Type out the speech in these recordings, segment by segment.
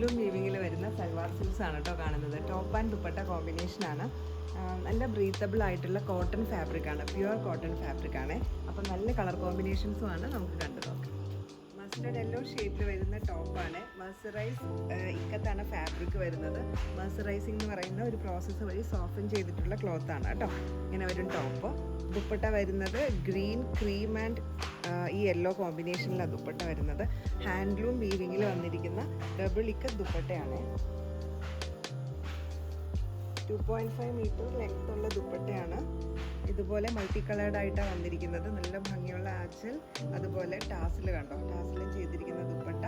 Handloom വീവിങ്ങിൽ വരുന്ന salwar suites ആണ് കേട്ടോ കാണുന്നത്. ടോപ്പ് ആൻഡ് ദുപ്പട്ട കോമ്പിനേഷനാണ്. നല്ല ബ്രീത്തബിൾ ആയിട്ടുള്ള കോട്ടൺ ഫാബ്രിക്കാണ്, പ്യുവർ കോട്ടൺ ഫാബ്രിക്കാണ്. അപ്പോൾ നല്ല കളർ കോമ്പിനേഷൻസും ആണ്. നമുക്ക് കണ്ടു നോക്കാം. മസ്റ്റർഡ് യെല്ലോ ഷെയ്ഡിൽ വരുന്ന ടോപ്പാണ്. മർസറൈസ് ഇക്കത്താണ് ഫാബ്രിക് വരുന്നത്. മർസറൈസിംഗ് എന്ന് പറയുന്ന ഒരു പ്രോസസ്സ് വഴി സോഫൻ ചെയ്തിട്ടുള്ള ക്ലോത്താണ് കേട്ടോ. ഇങ്ങനെ വരും ടോപ്പ്. ദുപ്പട്ട വരുന്നത് ഗ്രീൻ, ക്രീം ആൻഡ് ഈ യെല്ലോ കോമ്പിനേഷനിലാണ് ദുപ്പട്ട വരുന്നത്. ഹാൻഡ്ലൂം വീവിങ്ങിൽ വന്നിരിക്കുന്ന ഡബിൾ ഇക്കത്ത് ദുപ്പട്ടയാണ്. 2.5 മീറ്റർ ലെങ്ത് ഉള്ള ദുപ്പട്ടയാണ്. ഇതുപോലെ മൾട്ടി കളേർഡ് ആയിട്ടാണ് വന്നിരിക്കുന്നത്. നല്ല ഭംഗിയുള്ള ആച്ചൽ, അതുപോലെ ടാസിൽ കണ്ടോ, ടാസിലും ചെയ്തിരിക്കുന്ന dupatta.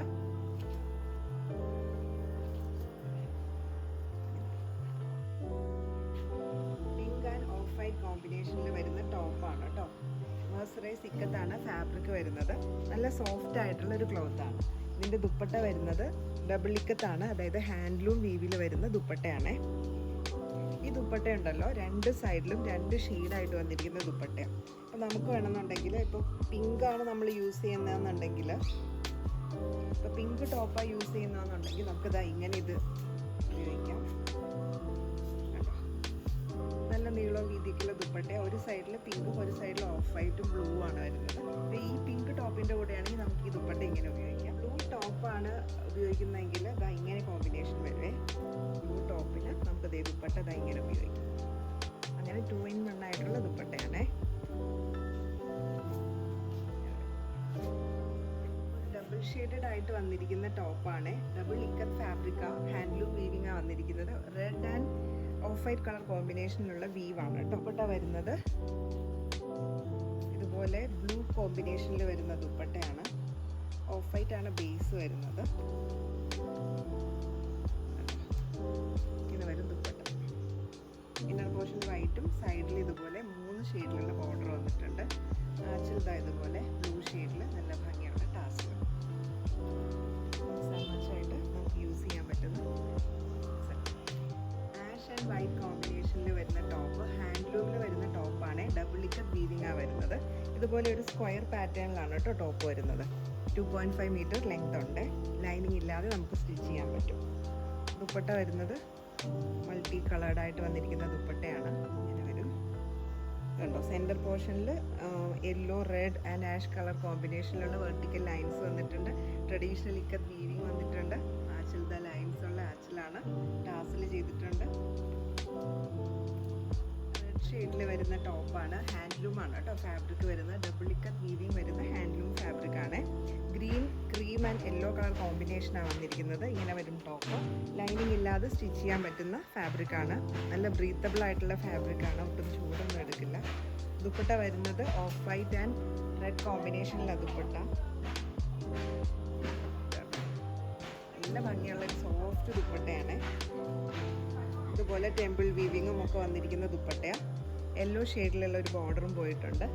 Pink and off white കോമ്പിനേഷനിൽ വരുന്ന ടോപ്പാണ് കേട്ടോ. മർസറൈസ് ഇക്കത്താണ് ഫാബ്രിക് വരുന്നത്. നല്ല സോഫ്റ്റ് ആയിട്ടുള്ള ഒരു ക്ലോത്താണ്. ഇതിൻ്റെ ദുപ്പട്ട വരുന്നത് ഡബിൾ ഇക്കത്താണ്, അതായത് ഹാൻഡ്ലൂം വീവിൽ വരുന്ന ദുപ്പട്ടയാണ്. ഈ ദുപ്പട്ട ഉണ്ടല്ലോ, രണ്ട് സൈഡിലും രണ്ട് ഷെയ്ഡായിട്ട് വന്നിരിക്കുന്ന ദുപ്പട്ടയാണ്. അപ്പോൾ നമുക്ക് വേണമെന്നുണ്ടെങ്കിൽ ഇപ്പോൾ പിങ്കാണ് നമ്മൾ യൂസ് ചെയ്യുന്നതെന്നുണ്ടെങ്കിൽ, ഇപ്പോൾ പിങ്ക് ടോപ്പാണ് യൂസ് ചെയ്യുന്നതെന്നുണ്ടെങ്കിൽ നമുക്കിതാ ഇങ്ങനെ ഇത് ഉപയോഗിക്കാം. നല്ല നീളവും വീതിക്കുള്ള ദുപ്പട്ട. ഒരു സൈഡിൽ പിങ്കും ഒരു സൈഡിൽ ഓഫ് വൈറ്റും ബ്ലൂ ആണ് വരുന്നത്. അപ്പോൾ ഈ പിങ്ക് ടോപ്പിൻ്റെ കൂടെയാണെങ്കിൽ നമുക്ക് ഈ ദുപ്പട്ട ഇങ്ങനെ ഉപയോഗിക്കാം. ബ്ലൂ ടോപ്പാണ് ഉപയോഗിക്കുന്നതെങ്കിൽ ഇതാ ഇങ്ങനെ കോമ്പിനേഷൻ വരുവേ. ബ്ലൂ ടോപ്പിന് നമുക്ക് ഇതേ ദുപ്പട്ട ഇതാ ഇങ്ങനെ ഉപയോഗിക്കാം. അങ്ങനെ 2 in 1 ആയിട്ടുള്ള ദുപ്പട്ടയാണേ. ഡബിൾ ഷെയ്ഡഡ് ആയിട്ട് വന്നിരിക്കുന്ന ടോപ്പാണ്. ഡബിൾ ഇക്കത്ത് ഫാബ്രിക്ക, ഹാൻഡ്ലൂം വീവിങ്ങാണ് വന്നിരിക്കുന്നത്. Red and off white colour കോമ്പിനേഷനിലുള്ള വീവാണ് ദുപ്പട്ട വരുന്നത്. ഇതുപോലെ ബ്ലൂ കോമ്പിനേഷനിൽ വരുന്ന ദുപ്പട്ടയാണ്. ഓഫ് വൈറ്റ് ആണ് ബേസ് വരുന്നത്. ഇങ്ങനെ വരും ദുപ്പട്ട. ഇന്നർ പോർഷൻ വൈറ്റും സൈഡിൽ ഇതുപോലെ 3 ഷെയ്ഡിലുള്ള ബോർഡർ വന്നിട്ടുണ്ട്. ചെറുതാ ഇതുപോലെ ബ്ലൂ ഷെയ്ഡിൽ നല്ല ഭംഗിയുള്ള ടാസ്ക്. സമ്മച്ചായിട്ട് നമുക്ക് യൂസ് ചെയ്യാൻ പറ്റുന്ന ആൻഡ് വൈറ്റ് കോമ്പിനേഷനിൽ വരുന്ന ടോപ്പ്. ഹാൻഡ്ലൂമിൽ വരുന്ന ടോപ്പാണ്. ഡബിൾ ഇക്കത്ത് വീവിങ്ങാണ് വരുന്നത്. ഇതുപോലെ ഒരു സ്ക്വയർ പാറ്റേണിലാണ് കേട്ടോ ടോപ്പ് വരുന്നത്. 2.5 മീറ്റർ ലെങ്ത് ഉണ്ട്. ലൈനിങ് ഇല്ലാതെ നമുക്ക് സ്റ്റിച്ച് ചെയ്യാൻ പറ്റും. ദുപ്പട്ട വരുന്നത് മൾട്ടി കളേർഡായിട്ട് വന്നിരിക്കുന്ന ദുപ്പട്ടയാണ്. ഇങ്ങനെ വരും കണ്ടോ. സെൻറ്റർ പോർഷനിൽ yellow, red and ash colour കോമ്പിനേഷനിലുള്ള വെർട്ടിക്കൽ ലൈൻസ് വന്നിട്ടുണ്ട്. ട്രഡീഷണൽ ഇക്കത്ത് വീവിങ് വന്നിട്ടുണ്ട്. ആച്ചിൽ ദ ലൈൻസ് ഉള്ള ആച്ചിലാണ്. ടാസിൽ ചെയ്തിട്ടുണ്ട്. റെഡ് ഷെയ്ഡിൽ വരുന്ന ടോപ്പാണ്. ഹാൻഡ്ലൂമാണ് കേട്ടോ ഫാബ്രിക് വരുന്നത്. ഡബിൾ ഇക്കത്ത് വീവിങ് വരുന്ന ഹാൻഡ്ലൂം ഫാബ്രിക്കാണ്. Green, cream and yellow colour കോമ്പിനേഷനാണ് വന്നിരിക്കുന്നത്. ഇങ്ങനെ വരും ടോപ്പ്. ലൈനിങ് ഇല്ലാതെ സ്റ്റിച്ച് ചെയ്യാൻ പറ്റുന്ന ഫാബ്രിക്കാണ്. നല്ല ബ്രീത്തബിൾ ആയിട്ടുള്ള ഫാബ്രിക്കാണ്. ഒട്ടും ചൂടൊന്നും എടുക്കില്ല. ദുപ്പട്ട വരുന്നത് ഓഫ് വൈറ്റ് ആൻഡ് റെഡ് കോമ്പിനേഷനിലാണ് ദുപ്പട്ട. നല്ല ഭംഗിയുള്ള ഒരു സോഫ്റ്റ് ദുപ്പട്ടയാണ്. ഇതുപോലെ ടെമ്പിൾ വീവിങ്ങും ഒക്കെ വന്നിരിക്കുന്ന ദുപ്പട്ടയാണ്. യെല്ലോ ഷെയ്ഡിലുള്ള ഒരു ബോർഡറും പോയിട്ടുണ്ട്.